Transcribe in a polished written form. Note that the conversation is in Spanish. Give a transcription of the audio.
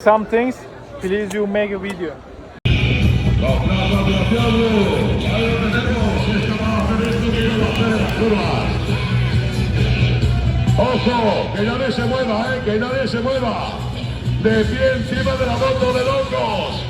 Some things, please you make a video. Ojo, que nadie se mueva, que nadie se mueva. De pie encima de la moto de locos.